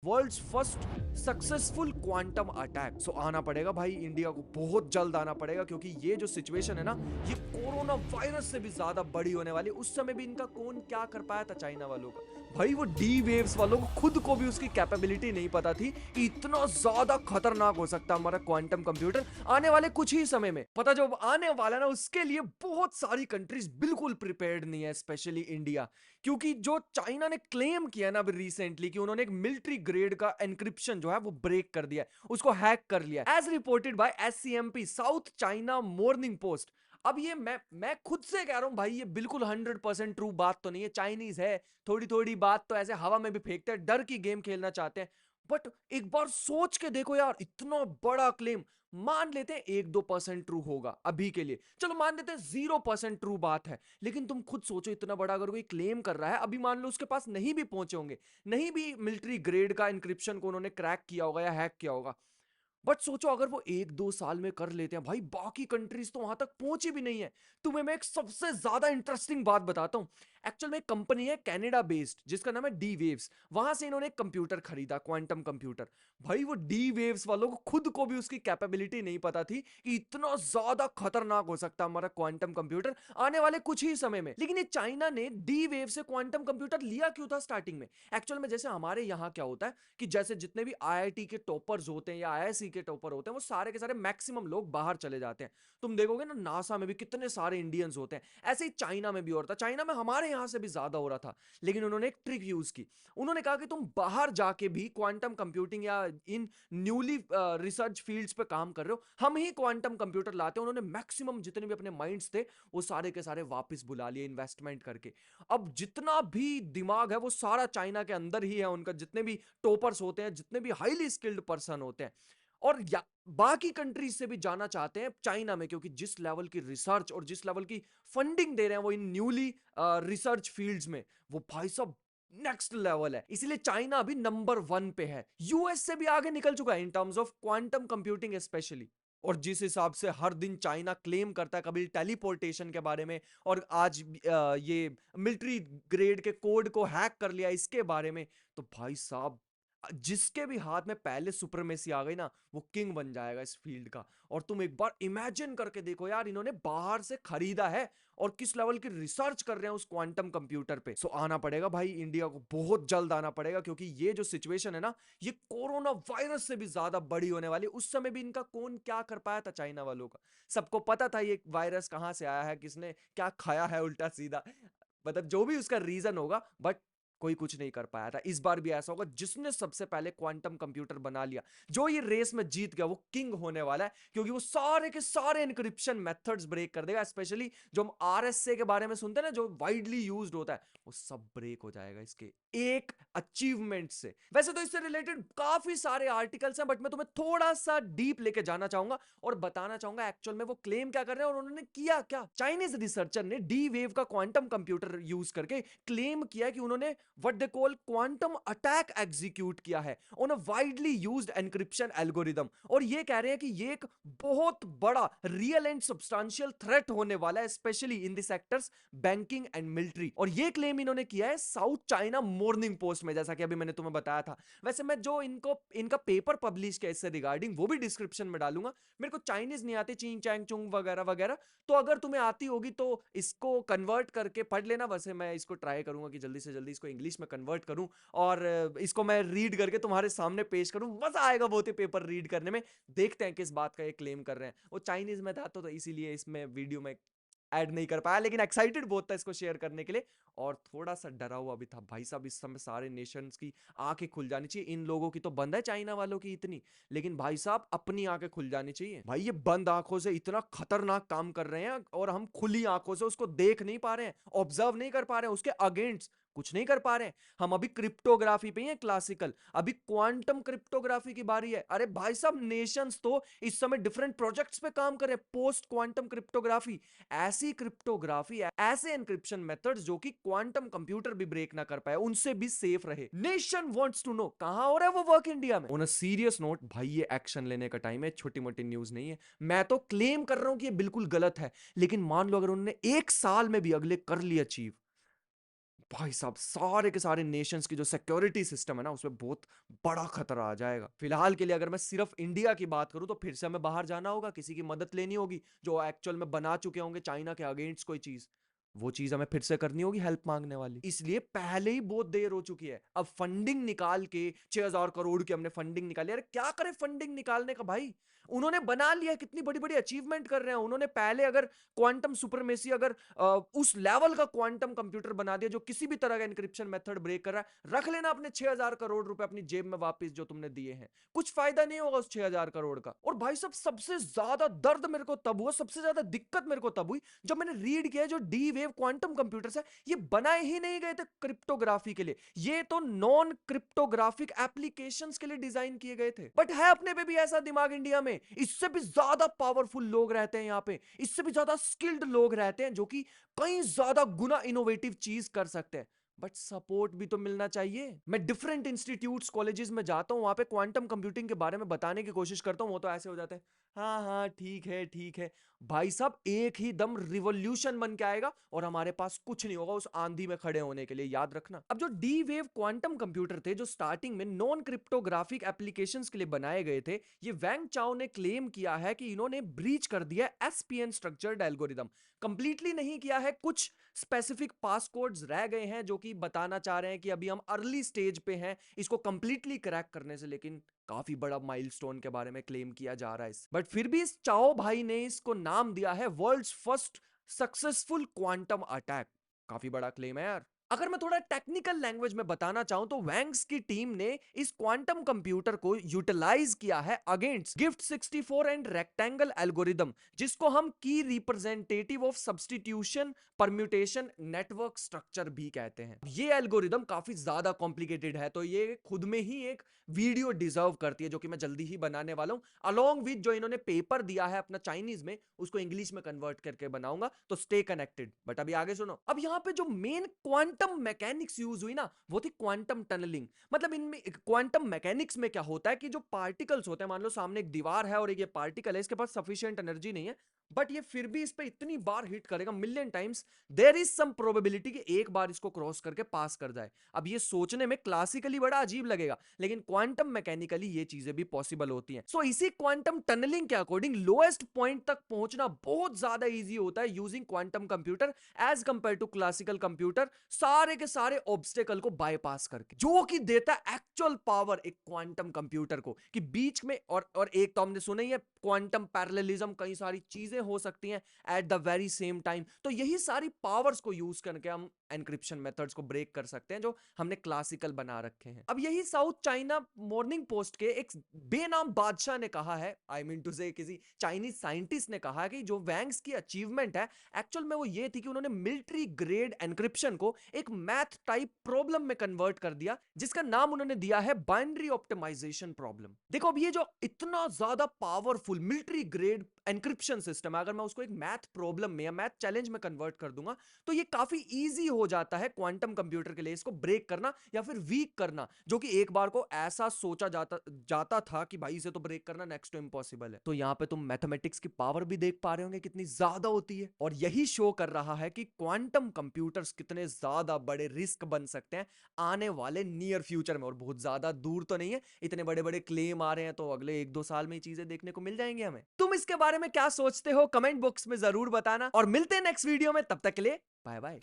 World's first successful quantum attack. So आना पड़ेगा भाई, इंडिया को बहुत जल्द आना पड़ेगा, क्योंकि ये जो सिचुएशन है ना, ये कोरोना वायरस से भी ज्यादा बड़ी होने वाली है। उस समय भी इनका कौन क्या कर पाया था चाइना वालों का। भाई वो डी वेव्स वालों को खुद को भी उसकी कैपेबिलिटी नहीं पता थी कि इतना ज्यादा खतरनाक हो सकता है हमारा क्वांटम कंप्यूटर आने वाले कुछ ही समय में। पता जो आने वाला है ना, उसके लिए बहुत सारी कंट्रीज बिल्कुल प्रिपेयर्ड नहीं है, स्पेशली इंडिया। क्योंकि जो चाइना ने क्लेम किया ना अभी रिसेंटली कि उन्होंने एक मिलिट्री ग्रेड का एनक्रिप्शन जो है वो ब्रेक कर दिया है, उसको हैक कर लिया, as reported by SCMP, South China Morning Post. अब ये मैं खुद से कह रहा हूं भाई, ये बिल्कुल 100% ट्रू बात तो नहीं है। चाइनीज है, थोड़ी थोड़ी बात तो ऐसे हवा में भी फेंकते हैं, डर की गेम खेलना चाहते हैं। बट एक बार सोच के देखो यार, इतना बड़ा क्लेम। मान लेते हैं 1-2% ट्रू होगा अभी के लिए, चलो मान लेते हैं 0% ट्रू बात है। लेकिन तुम खुद सोचो, इतना बड़ा अगर कोई क्लेम कर रहा है, अभी मान लो उसके पास नहीं भी पहुंचे होंगे, नहीं भी मिलिट्री ग्रेड का इंक्रिप्शन को उन्होंने क्रैक किया होगा या हैक किया होगा, बट सोचो अगर वो 1-2 साल में कर लेते हैं भाई, बाकी कंट्रीज तो वहां तक पहुंची भी नहीं है। तुम्हें मैं एक सबसे ज्यादा इंटरेस्टिंग बात बताता हूं। एक्चुअल में एक कंपनी है कनाडा बेस्ड, जिसका नाम है डी वेव्स। वहां से इन्होंने एक कंप्यूटर खरीदा, क्वांटम कंप्यूटर। भाई वो डी वेव्स वालों को खुद को भी उसकी कैपेबिलिटी नहीं पता थी कि इतना ज्यादा खतरनाक हो सकता है हमारा क्वांटम कंप्यूटर आने वाले कुछ ही समय में। लेकिन ये चाइना ने डी वेव से क्वांटम कंप्यूटर लिया क्यों था स्टार्टिंग में? एक्चुअल में जैसे हमारे यहाँ क्या होता है कि जैसे जितने भी आईआईटी के टॉपर्स होते हैं या आईआईसी के टॉपर होते हैं, वो सारे के सारे मैक्सिमम लोग बाहर चले जाते हैं। तुम देखोगे ना, नासा में भी कितने सारे इंडियंस होते हैं। ऐसे ही चाइना में भी हो रहा था, चाइना में हमारे यहाँ से भी ज्यादा हो रहा था। लेकिन उन्होंने एक ट्रिक यूज की। उन्होंने कहा कि तुम बाहर जाके भी क्वांटम कंप्यूटिंग या इन न्यूली रिसर्च फील्ड्स पे काम कर रहे हो, हम ही क्वांटम कंप्यूटर लाते हैं। उन्होंने मैक्सिमम जितने भी अपने माइंड्स थे, वो सारे के सारे वापस बुला लिए इन्वेस्टमेंट करके। अब जितना भी दिमाग है वो सारा चाइना के अंदर ही है, उनका जितने भी टॉपर्स होते हैं, जितने भी हाईली स्किल्ड पर्सन होते हैं। और बाकी कंट्रीज से भी जाना चाहते हैं चाइना में, क्योंकि जिस लेवल की रिसर्च और जिस लेवल की फंडिंग दे रहे हैं वो इन न्यूली रिसर्च फील्ड्स में, वो भाई साहब नेक्स्ट लेवल है। इसीलिए चाइना अभी नंबर 1 पे है, यूएस से भी आगे निकल चुका है in terms of quantum computing specially. और जिस हिसाब से हर दिन चाइना क्लेम करता है, कभी टेलीपोर्टेशन के बारे में, और आज ये मिलिट्री ग्रेड के कोड को हैक कर लिया इसके बारे में, तो भाई साहब जिसके भी हाथ में पहले सुपरमेसी आ गई ना, वो किंग बन जाएगा इस फील्ड का। और तुम एक बार इमेजिन करके देखो यार, इन्होंने बाहर से खरीदा है और किस लेवल की रिसर्च कर रहे हैं उस क्वांटम कंप्यूटर पे। सो आना पड़ेगा भाई, इंडिया को बहुत जल्द आना पड़ेगा, क्योंकि ये जो सिचुएशन है ना, ये कोरोना वायरस से भी ज्यादा बड़ी होने वाली है। उस समय भी इनका कौन क्या कर पाया था चाइना वालों का। सबको पता था ये वायरस कहां से आया है, किसने क्या खाया है उल्टा सीधा, मतलब जो भी उसका रीजन होगा, बट कोई कुछ नहीं कर पाया था। इस बार भी ऐसा होगा, जिसने सबसे पहले क्वांटम कंप्यूटर बना लिया, जो ये रेस में जीत गया, वो किंग होने वाला है। क्योंकि वो सारे के सारे एन्क्रिप्शन मेथड्स ब्रेक कर देगा। स्पेशली जो हम आरएसए के बारे में सुनते हैं ना, जो वाइडली यूज्ड होता है, वो सब ब्रेक हो जाएगा इसके एक अचीवमेंट से। वैसे तो इससे रिलेटेड काफी सारे आर्टिकल्स हैं, बट मैं तुम्हें थोड़ा सा डीप लेके जाना चाहूंगा और बताना चाहूंगा एक्चुअल में वो क्लेम क्या कर रहे हैं और उन्होंने किया क्या। चाइनीज रिसर्चर ने डी वेव का क्वांटम कंप्यूटर यूज करके क्लेम किया कि उन्होंने what they call quantum attack execute किया है on a widely used encryption algorithm. और ये कह रहे हैं कि ये एक बहुत बड़ा रियल एंड सब्सटेंशियल थ्रेट होने वाला है, specially in the sectors banking and military. और ये क्लेम इन्होंने किया है साउथ चाइना मॉर्निंग पोस्ट में, जैसा कि अभी मैंने तुम्हें बताया था। वैसे मैं जो इनका पेपर पब्लिश किया इससे रिगार्डिंग, वो भी डिस्क्रिप्शन में डालूंगा। मेरे को चाइनीज नहीं आती, चीन चैंग चुंग वगैरह वगैरह, तो अगर तुम्हें आती होगी तो इसको कन्वर्ट करके पढ़ लेना। वैसे मैं इसको ट्राई करूंगा कि जल्दी से जल्दी इसको इंग्लिश में कन्वर्ट करूं और इसको मैं रीड करके तुम्हारे सामने पेश करूं। मजा आएगा बहुत ही पेपर रीड करने में। देखते हैं किस बात का ये क्लेम कर रहे हैं। वो चाइनीज में था तो इसीलिए इसमें वीडियो में ऐड नहीं कर पाया, लेकिन एक्साइटेड बहुत था इसको शेयर करने के लिए। और थोड़ा सा डरा हुआ भी था भाई साहब। इस समय सारे नेशंस की आंखें खुल जानी चाहिए। इन लोगों की तो बंद है, चाइना वालों की इतनी, लेकिन भाई साहब अपनी आंखें खुल जानी चाहिए। भाई ये बंद आंखों से इतना खतरनाक काम कर रहे हैं और हम खुली आंखों से उसको देख नहीं पा रहे हैं, ऑब्जर्व नहीं कर पा रहे हैं, उसके अगेंस्ट कुछ नहीं कर पा रहे हैं। हम अभी क्रिप्टोग्राफी पे ही हैं क्लासिकल, अभी क्वांटम क्रिप्टोग्राफी की बारी है। अरे भाई साहब नेशंस तो इस समय डिफरेंट प्रोजेक्ट्स पे काम कर रहे हैं, पोस्ट क्वांटम क्रिप्टोग्राफी। ऐसी क्रिप्टोग्राफी, ऐसे एन्क्रिप्शन मेथड्स जो कि क्वांटम कंप्यूटर भी ब्रेक ना कर पाए, उनसे भी सेफ रहे। नेशन वांट्स टू नो कहां हो रहा है वो वर्क इंडिया में। ऑन अ सीरियस नोट भाई, ये एक्शन लेने का टाइम है, छोटी मोटी न्यूज नहीं है। मैं तो क्लेम कर रहा हूं कि ये बिल्कुल गलत है, लेकिन मान लो अगर उन्होंने 1 साल में भी अगले कर लिया अचीव, भाई साहब सारे के सारे नेशंस की जो सिक्योरिटी सिस्टम है ना उसमें बहुत बड़ा खतरा आ जाएगा। फिलहाल के लिए अगर मैं सिर्फ इंडिया की बात करूं तो फिर से हमें बाहर जाना होगा, किसी की मदद लेनी होगी जो एक्चुअल में बना चुके होंगे चाइना के अगेंस्ट कोई चीज। वो चीज हमें फिर से करनी होगी हेल्प मांगने वाली, इसलिए पहले ही बहुत देर हो चुकी है। अब फंडिंग निकाल के 6000 करोड़ की हमने फंडिंग निकाली। अरे क्या करें फंडिंग निकालने का भाई, उन्होंने बना लिया, कितनी बड़ी बड़ी अचीवमेंट कर रहे हैं उन्होंने। पहले अगर क्वांटम सुपरमेसी, अगर उस लेवल का क्वांटम कंप्यूटर बना दिया जो किसी भी तरह का इंक्रिप्शन मेथड ब्रेक कर रहा है, रख लेना अपने 6000 करोड़ रुपए अपनी जेब में वापस जो तुमने दिए हैं, कुछ फायदा नहीं होगा उस 6000 करोड़ का। और भाई साहब सबसे ज्यादा दर्द मेरे को तब हुआ, सबसे ज्यादा दिक्कत मेरे को तब हुई जब मैंने रीड किया जो डी वेव क्वांटम कंप्यूटर्स है ये बनाए ही नहीं गए थे क्रिप्टोग्राफी के लिए, ये तो नॉन क्रिप्टोग्राफिक एप्लीकेशंस के लिए डिजाइन किए गए थे। बट है अपने पे भी ऐसा दिमाग इंडिया में, इससे भी ज्यादा पावरफुल लोग रहते हैं यहाँ पे, इससे भी ज्यादा स्किल्ड लोग रहते हैं जो कि कई ज्यादा गुना इनोवेटिव चीज कर सकते हैं। बट सपोर्ट भी तो मिलना चाहिए। मैं डिफरेंट इंस्टीट्यूट्स कॉलेजेस में जाता हूं, वहां पे क्वांटम कंप्यूटिंग के बारे में बताने की कोशिश करता हूं, वो तो ऐसे हो जाते हैं हाँ हाँ ठीक है ठीक है। भाई साहब एक ही दम रिवॉल्यूशन बन के आएगा और हमारे पास कुछ नहीं होगा उस आंधी में खड़े होने के लिए, याद रखना। अब जो डी वेव क्वांटम कंप्यूटर थे जो स्टार्टिंग में नॉन क्रिप्टोग्राफिक एप्लीकेशंस के लिए बनाए गए थे, ये वैंग चाओ ने क्लेम किया है कि इन्होंने ब्रीच कर दिया एसपीएन स्ट्रक्चर्ड एल्गोरिदम। कंप्लीटली नहीं किया है, कुछ स्पेसिफिक पास कोड्स रह गए हैं जो कि बताना चाह रहे हैं कि अभी हम अर्ली स्टेज पे हैं इसको कंप्लीटली क्रैक करने से, लेकिन काफी बड़ा माइलस्टोन के बारे में क्लेम किया जा रहा है। बट फिर भी इस चाओ भाई ने इसको नाम दिया है world's first successful quantum attack. काफी बड़ा क्लेम है यार। अगर मैं थोड़ा टेक्निकल लैंग्वेज में बताना चाहूं तो वैंग्स की टीम ने इस क्वांटम कंप्यूटर को यूटिलाइज किया है against gift 64 and rectangle algorithm, जिसको हम की representative of substitution permutation network structure भी कहते हैं। ये एल्गोरिदम काफी ज्यादा कॉम्प्लिकेटेड है, तो ये खुद में ही एक वीडियो डिजर्व करती है जो कि मैं जल्दी ही बनाने वाला हूं, अलोंग विद जो इन्होंने पेपर दिया है अपना चाइनीज में उसको इंग्लिश में कन्वर्ट करके बनाऊंगा, तो स्टे कनेक्टेड। बट अभी आगे सुनो। अब यहां पे जो मेन क्वांटम मैकेनिक्स यूज हुई ना वो थी क्वांटम टनलिंग। मतलब इनमें क्वांटम मैकेनिक्स में क्या होता है कि जो पार्टिकल्स होते हैं, मान लो सामने एक दीवार है और एक ये पार्टिकल है, इसके पास सफिशिएंट एनर्जी नहीं है बट ये फिर भी इस पे इतनी बार हिट करेगा million times, there is some probability कि एक बार इसको क्रॉस करके पास कर जाए। अब ये सोचने में क्लासिकली बड़ा अजीब लगेगा लेकिन क्वांटम मैकेनिकली ये चीजें भी पॉसिबल होती हैं। सो इसी क्वांटम टनलिंग के अकॉर्डिंग लोएस्ट पॉइंट तक पहुंचना बहुत ज्यादा इजी होता है using quantum computer as compare to classical computer, सारे के सारे ऑब्स्टेकल को बाईपास करके, जो कि देता है एक्चुअल पावर एक क्वांटम कंप्यूटर को कि बीच में और एक तो हमने सुना ही है क्वांटम पैरेललिज्म, कई सारी चीजें हो सकती हैं at the very same time. तो यही सारी पावर्स को यूज करके हम एनक्रिप्शन मेथड्स को ब्रेक कर सकते हैं जो हमने क्लासिकल बना रखे हैं। अब यही साउथ चाइना मॉर्निंग पोस्ट के एक बेनाम बादशाह ने कहा है, आई मीन टू से किसी चाइनीज साइंटिस्ट ने कहा है कि जो वैंग्स की अचीवमेंट है एक्चुअल में वो ये थी कि उन्होंने मिलिट्री ग्रेड एनक्रिप्शन को एक मैथ टाइप प्रॉब्लम में कन्वर्ट कर दिया जिसका नाम उन्होंने दिया है बाइनरी ऑप्टिमाइजेशन प्रॉब्लम। देखो अब ये जो इतना ज्यादा powerful military grade encryption system है, अगर मैं उसको एक मैथ प्रॉब्लम में या मैथ चैलेंज में कन्वर्ट कर दूंगा तो ये काफी इजी हो जाता है क्वांटम कंप्यूटर के लिए इसको ब्रेक करना या फिर वीक करना, जो कि एक बार को ऐसा सोचा जाता था कि भाई इसे तो ब्रेक करना नेक्स्ट टू इम्पॉसिबल है। तो यहां पे तुम मैथमेटिक्स की पावर भी देख पा रहे होंगे कितनी ज्यादा होती है, और यही शो कर रहा है कि क्वांटम कंप्यूटर्स कितने ज्यादा बड़े रिस्क बन सकते हैं आने वाले नियर फ्यूचर में, और बहुत ज्यादा दूर तो नहीं है। इतने बड़े बड़े क्लेम आ रहे हैं तो अगले 1-2 साल में चीजें देखने को मिल जाएंगी हमें। तुम इसके बारे में क्या सोचते हो कमेंट बॉक्स में जरूर बताना, और मिलते हैं नेक्स्ट वीडियो में, तब तक के लिए बाय बाय।